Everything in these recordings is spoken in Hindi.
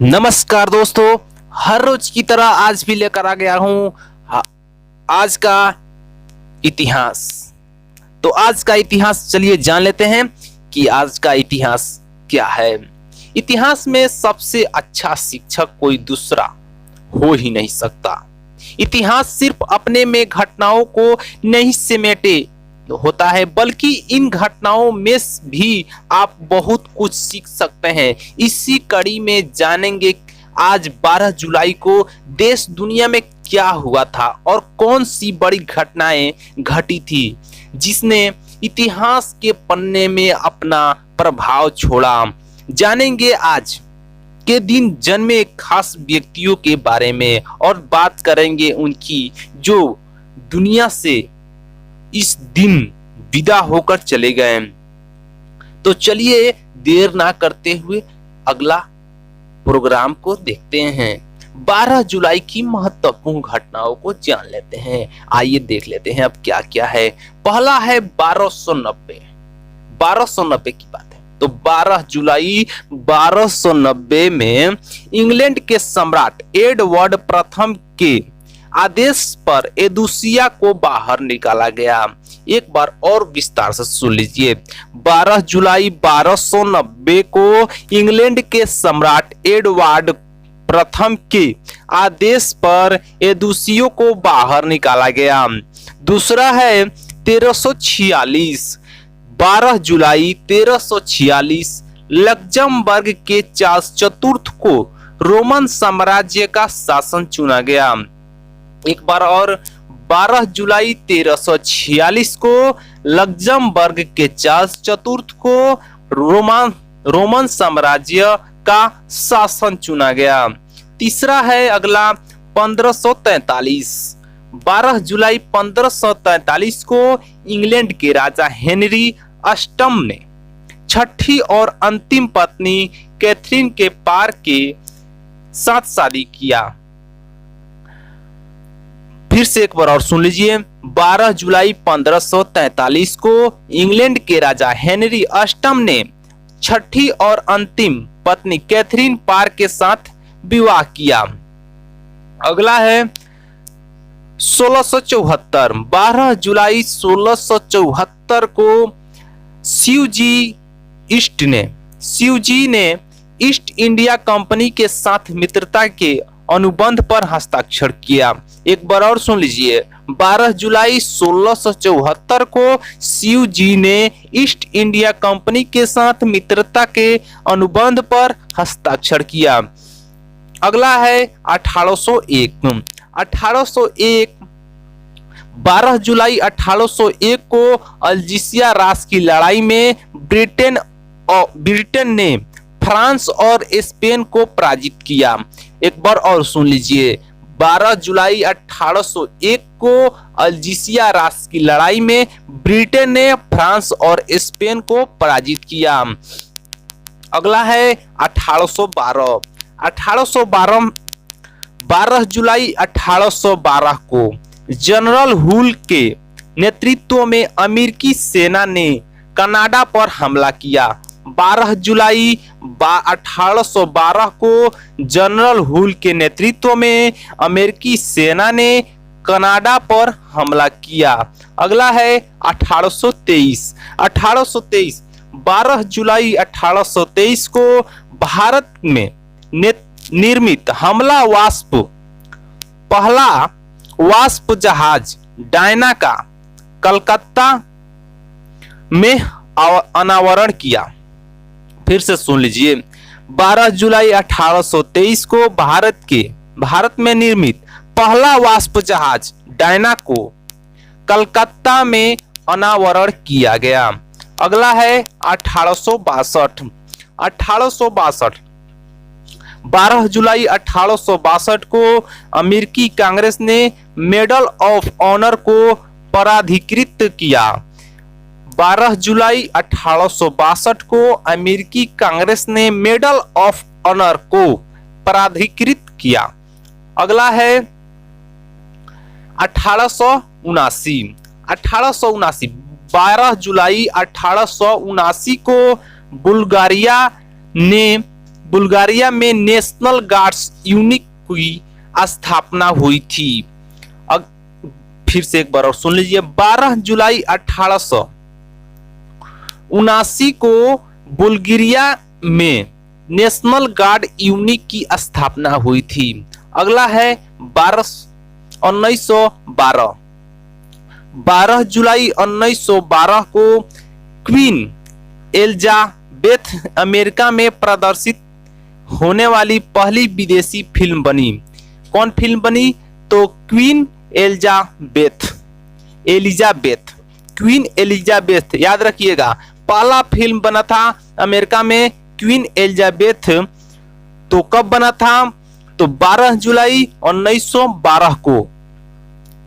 नमस्कार दोस्तों, हर रोज की तरह आज भी लेकर आ गया हूं आज का इतिहास। तो आज का इतिहास चलिए जान लेते हैं कि आज का इतिहास क्या है। इतिहास में सबसे अच्छा शिक्षक कोई दूसरा हो ही नहीं सकता। इतिहास सिर्फ अपने में घटनाओं को नहीं समेटे होता है, बल्कि इन घटनाओं में भी आप बहुत कुछ सीख सकते हैं। इसी कड़ी में जानेंगे आज 12 जुलाई को देश दुनिया में क्या हुआ था और कौन सी बड़ी घटनाएं घटी थी जिसने इतिहास के पन्ने में अपना प्रभाव छोड़ा। जानेंगे आज के दिन जन्मे खास व्यक्तियों के बारे में और बात करेंगे उनकी जो दुनिया से इस दिन विदा होकर चले गए। तो चलिए देर ना करते हुए अगला प्रोग्राम को देखते हैं। 12 जुलाई की महत्वपूर्ण घटनाओं को जान लेते हैं। आइए देख लेते हैं अब क्या क्या है। पहला है 1290 की बात है। तो 12 जुलाई 1290 में इंग्लैंड के सम्राट एडवर्ड प्रथम के आदेश पर एदुसिया को बाहर निकाला गया। एक बार और विस्तार से सुन लीजिए। 12 जुलाई 1290 को इंग्लैंड के सम्राट एडवर्ड प्रथम के आदेश पर एदुसिया को बाहर निकाला गया। दूसरा है 1346। 12 जुलाई 1346 लक्जमबर्ग के चार्ल्स चतुर्थ को रोमन साम्राज्य का शासन चुना गया। एक बार और 12 जुलाई 1346 को लक्जमबर्ग के चार्ल्स चतुर्थ को रोमन साम्राज्य का शासन चुना गया। तीसरा है अगला 1543। 12 जुलाई 1543 को इंग्लैंड के राजा हेनरी अष्टम ने छठी और अंतिम पत्नी कैथरीन के पार के साथ शादी किया। फिर से एक बार और सुन लीजिए। 12 जुलाई 1543 को इंग्लैंड के राजा हेनरी अष्टम ने छठी और अंतिम पत्नी कैथरीन पार के साथ विवाह किया। अगला है 1674। 12 जुलाई 1674 को शिवजी ने ईस्ट इंडिया कंपनी के साथ मित्रता के अनुबंध पर हस्ताक्षर किया। एक बार और सुन लीजिए। 12 जुलाई 1674 को शिवजी ने ईस्ट इंडिया कंपनी के साथ मित्रता के अनुबंध पर हस्ताक्षर किया। अगला है 1801। 12 जुलाई 1801 को अल्जीरिया राष्ट्र की लड़ाई में ब्रिटेन ने फ्रांस और स्पेन को पराजित किया। एक बार और सुन लीजिए। 12 जुलाई 1801 को अल्जीरिया राष्ट्र की लड़ाई में ब्रिटेन ने फ्रांस और स्पेन को पराजित किया। अगला है 1812। 12 जुलाई 1812 को जनरल हुल के नेतृत्व में अमेरिकी सेना ने कनाडा पर हमला किया। 12 जुलाई 1812 को जनरल हुल के नेतृत्व में अमेरिकी सेना ने कनाडा पर हमला किया। अगला है 1823। 12 जुलाई 1823 को भारत में निर्मित पहला वाष्प जहाज डायना का कलकत्ता में अनावरण किया। फिर से सुन लीजिए। 12 जुलाई 1823 को भारत में निर्मित पहला वाष्प जहाज डायना को कलकत्ता में अनावरण किया गया। अगला है 1862। 12 जुलाई 1862 को अमेरिकी कांग्रेस ने मेडल ऑफ ऑनर को प्राधिकृत किया। 12 जुलाई 1862 को अमेरिकी कांग्रेस ने मेडल ऑफ ऑनर को प्राधिकृत किया। अगला है 1879। 12 जुलाई 1879 को बुल्गारिया ने बुल्गारिया में नेशनल गार्ड्स यूनिट की स्थापना हुई थी। अब फिर से एक बार और सुन लीजिए। 12 जुलाई 1879 को बुल्गारिया में नेशनल गार्ड यूनिट की स्थापना हुई थी। अगला है 1912। 12 जुलाई 1912 को क्वीन एलिजाबेथ अमेरिका में प्रदर्शित होने वाली पहली विदेशी फिल्म बनी। कौन फिल्म बनी? तो क्वीन एलिजाबेथ क्वीन एलिजाबेथ याद रखिएगा। पहला फिल्म बना था अमेरिका में क्वीन एलिजाबेथ। तो कब बना था? तो 12 जुलाई 1912 को,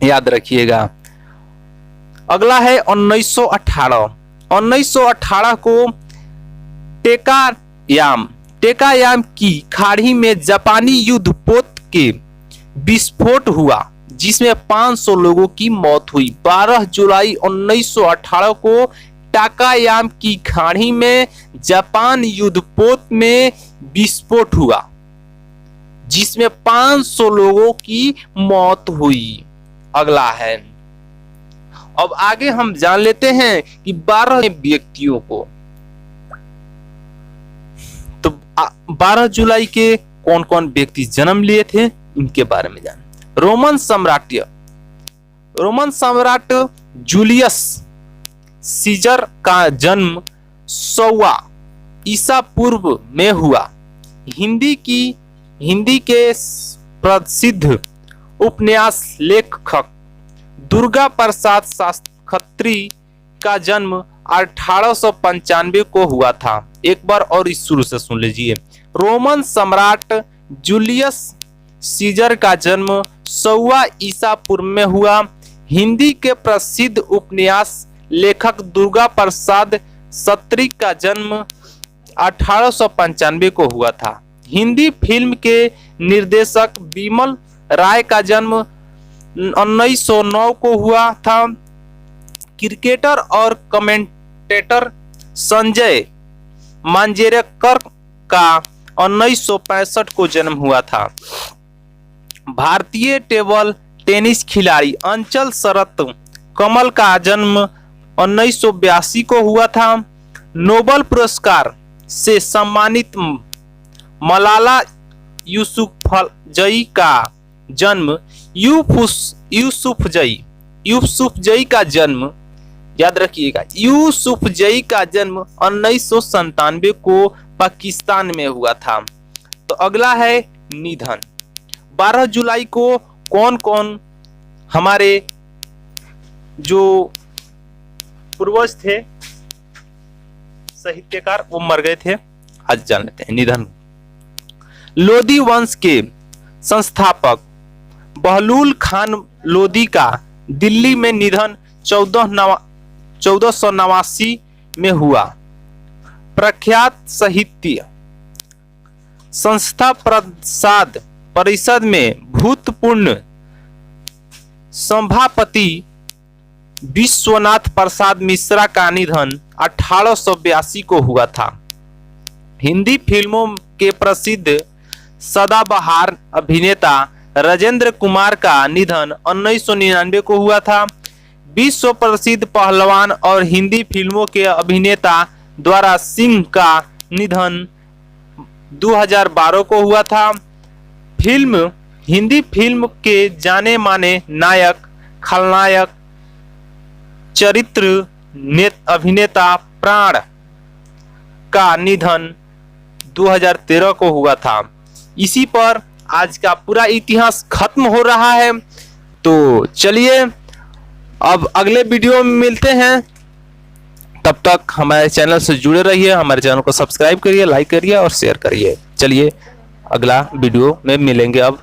याद रखिएगा। अगला है 1918। 1918 को टेकायाम की खाड़ी में जापानी युद्धपोत के विस्फोट हुआ जिसमें 500 लोगों की मौत हुई। 12 जुलाई 1918 को टेकायाम की खाड़ी में जापान युद्धपोत में विस्फोट हुआ जिसमें 500 लोगों की मौत हुई। अगला है, अब आगे हम जान लेते हैं कि 12 व्यक्तियों को, तो 12 जुलाई के कौन कौन व्यक्ति जन्म लिए थे इनके बारे में जान। रोमन सम्राट जूलियस सीजर का जन्म 100 ईसा पूर्व में हुआ। हिंदी के प्रसिद्ध उपन्यास लेखक दुर्गा प्रसाद शास्त्री का जन्म 1895 को हुआ था। एक बार और इस शुरू से सुन लीजिए। रोमन सम्राट जूलियस सीजर का जन्म 100 ईसा पूर्व में हुआ। हिंदी के प्रसिद्ध उपन्यास लेखक दुर्गा प्रसाद शास्त्री का जन्म 1895 को हुआ था। हिंदी फिल्म के निर्देशक बिमल राय का जन्म 1909 को हुआ था। क्रिकेटर और कमेंटेटर संजय मांजरेकर का 1965 को जन्म हुआ था। भारतीय टेबल टेनिस खिलाड़ी अंचल शरत कमल का जन्म 1982 को हुआ था। नोबेल पुरस्कार से सम्मानित मलाला यूसुफजई का जन्म यूसुफजई का जन्म, याद रखिएगा, यूसुफजई का जन्म 1997 को पाकिस्तान में हुआ था। तो अगला है निधन। 12 जुलाई को कौन कौन हमारे जो पूर्वज थे साहित्यकार वो मर गए थे, आज जान लेते हैं। निधन। लोधी वंश के संस्थापक बहलूल खान लोधी का दिल्ली में निधन 1489 में हुआ। प्रख्यात साहित्य संस्था प्रसाद परिषद में भूतपूर्व सभापति विश्वनाथ प्रसाद मिश्रा का निधन 1882 को हुआ था। हिंदी फिल्मों के प्रसिद्ध सदाबहार अभिनेता राजेंद्र कुमार का निधन 1999 को हुआ था। विश्व प्रसिद्ध पहलवान और हिंदी फिल्मों के अभिनेता द्वारा सिंह का निधन 2012 को हुआ था। हिंदी फिल्म के जाने माने नायक, खलनायक, चरित्र अभिनेता प्राण का निधन 2013 को हुआ था। इसी पर आज का पूरा इतिहास खत्म हो रहा है। तो चलिए अब अगले वीडियो में मिलते हैं। तब तक हमारे चैनल से जुड़े रहिए, हमारे चैनल को सब्सक्राइब करिए, लाइक करिए और शेयर करिए। चलिए अगला वीडियो में मिलेंगे अब।